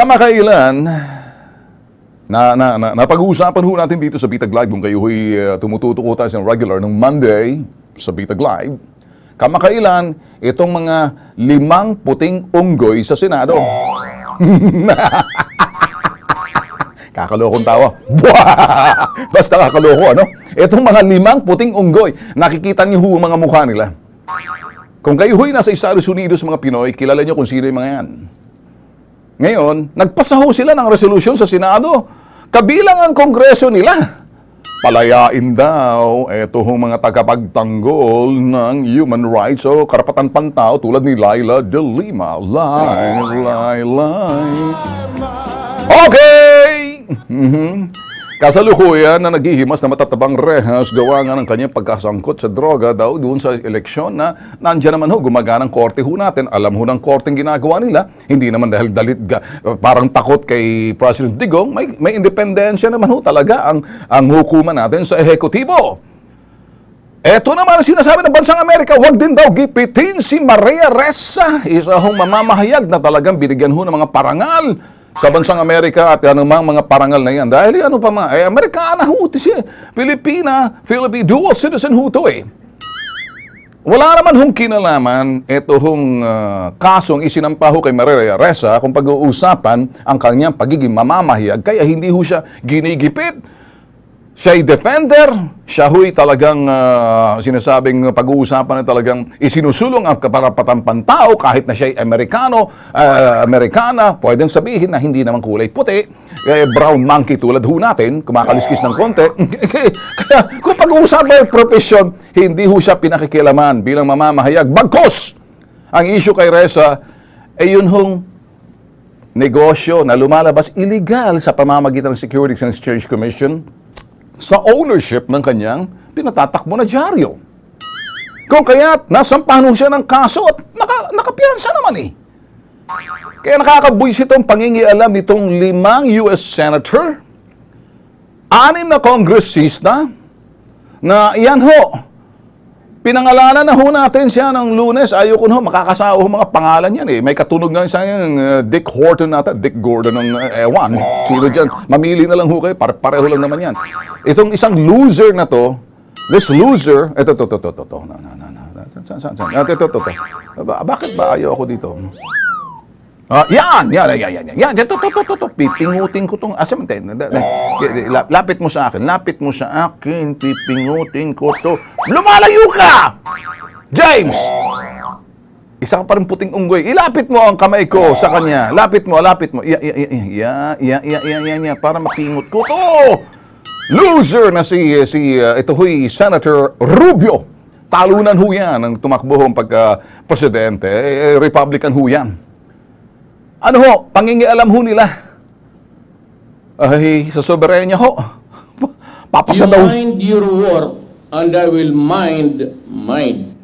Kamakailan, napag-uusapan ho natin dito sa Bitag Live kung kayo ho'y tumututuko tayo sa regular ng Monday sa Bitag Live. Kamakailan, itong mga 5 puting unggoy sa Senado. Kakalokong tawa. Basta kakaloko, ano? Itong mga 5 puting unggoy, nakikita niyo ho ang mga mukha nila. Kung kayo ho'y nasa Estados Unidos, mga Pinoy, kilala niyo kung sino yung mga yan. Ngayon, nagpasa ho sila ng resolusyon sa Senado. Kabilang ang kongreso nila. Palayain daw, eto ho mga tagapagtanggol ng human rights o karapatan pantao tulad ni Laila de Lima. Lai. Okay! Kasalukuyan na naghihimas na matatabang rehas gawa nga ng kanyang pagkasangkot sa droga daw doon sa eleksyon na nandiyan naman ho, gumaganang korte ho natin. Alam ho ng korteng ginagawa nila. Hindi naman dahil parang takot kay President Digong. May independensya naman ho talaga ang hukuman natin sa ehekutibo. Eto naman ang sinasabi ng Bansang Amerika, wag din daw gipitin si Maria Ressa. Isa hong mamamahayag na talagang binigyan ho ng mga parangal sa Bansang Amerika at anumang mga parangal na yan. Dahil ano pa mga, Amerikana ho, Philippine dual citizen ho to eh. Wala naman hong kinalaman ito hong kasong isinampa ho kay Maria Ressa kung pag-uusapan ang kanyang pagiging mamamahayag, kaya hindi ho siya ginigipit. Siya'y defender, siya ho'y talagang sinasabing pag-uusapan na talagang isinusulong ang karapatang pantao kahit na siya'y Amerikana, pwedeng sabihin na hindi naman kulay puti, brown monkey tulad ho natin, kumakaliskis ng konti. Kaya kung pag-uusapan ang profesyon, hindi ho siya pinakikilaman bilang mamamahayag. Bagkos! Ang issue kay Ressa, yun hong negosyo na lumalabas illegal sa pamamagitan ng Securities and Exchange Commission sa ownership ng kanyang pinatatakbo na dyaryo. Kung kaya nasampahan siya ng kaso at nakapiyansa naman eh. Kaya nakakabwisit itong pangingialam nitong 5 US Senator, 6 na kongresista, na iyan ho, pinangalanan na ho natin siya ng Lunes. Ayoko na ho, makakasawa ho mga pangalan yan eh. May katunog nga siya yung Dick Horton nata, Dick Gordon ng ewan. Sino dyan? Mamili na lang ho kayo, pareho lang naman yan. Itong isang loser na to, this loser, ito. Bakit ba ayaw ako dito? Yan. Pipingutin ko itong, lapit mo sa akin, pipingutin ko to. Lumalayo ka! James! Isa ka pa rin puting unggoy. Ilapit mo ang kamay ko sa kanya. Lapit mo. Para mapingot ko to. Loser na ito ho'y Senator Rubio. Talunan ho yan ang tumakbo hong pagka-presidente. Republican ho yan. Ano ho, pangingialam ho nila. Ay, sa soberenya ho. Papasa daw. You mind your work and I will mind mine.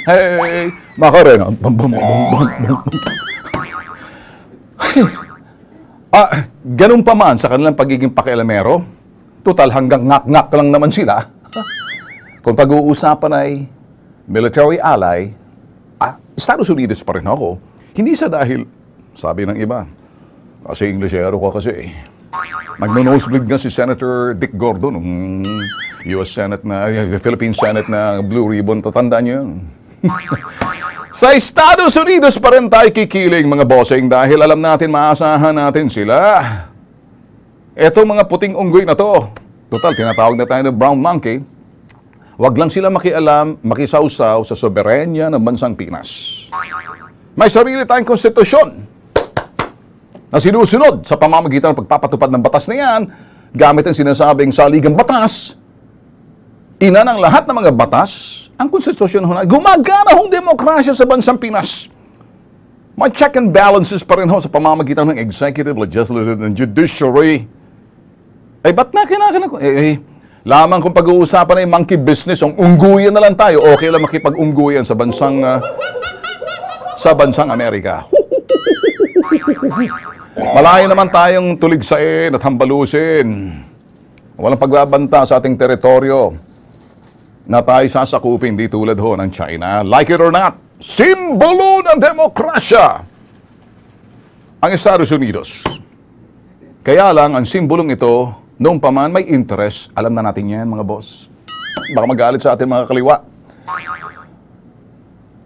Hey, Macarena. Ganun pa man sa kanilang pagiging pakialamero, total hanggang ngak-ngak lang naman sila. Kung pag-uusapan ay military ally, Estados Unidos pa rin ako. Hindi sa dahil, sabi ng iba, kasi Inglesero ko kasi. Magno-nosebleed nga si Senator Dick Gordon, ng US Senate na, Philippine Senate na Blue Ribbon, tatandaan niyo yun. Sa Estados Unidos pa rin tayo kikiling mga bossing dahil alam natin, maasahan natin sila. Etong mga puting unggoy na to, total, tinatawag na tayo ng brown monkey, wag lang sila makialam, makisawsaw sa soberenya ng bansang Pinas. May sarili tayong konstitusyon na sinusunod sa pamamagitan ng pagpapatupad ng batas na yan, gamit ang sinasabing saligang batas. Ina ng lahat ng mga batas, ang konstitusyon ho na gumagana hong demokrasya sa bansang Pinas. May check and balances pa rin ho sa pamamagitan ng executive, legislative, and judiciary. Ba't na kinakailangan ko? Lamang kung pag-uusapan ay monkey business, ang ungguyan na lang tayo, okay lang makipag-ungguyan sa bansang Amerika. Malayo naman tayong tuligsain at hambalusin. Walang pagbabanta sa ating teritoryo na tayo sasakupin di tulad ho ng China. Like it or not, simbolo ng demokrasya ang Estados Unidos. Kaya lang, ang simbolong ito, noong pa man may interest, alam na natin yan mga boss. Baka magalit sa atin mga kaliwa.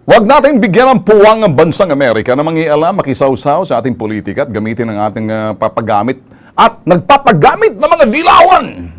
Huwag natin bigyan ng puwang ang bansang Amerika na mangialam, makisawsaw sa ating politika at gamitin ang ating papagamit at nagpapagamit ng mga dilawan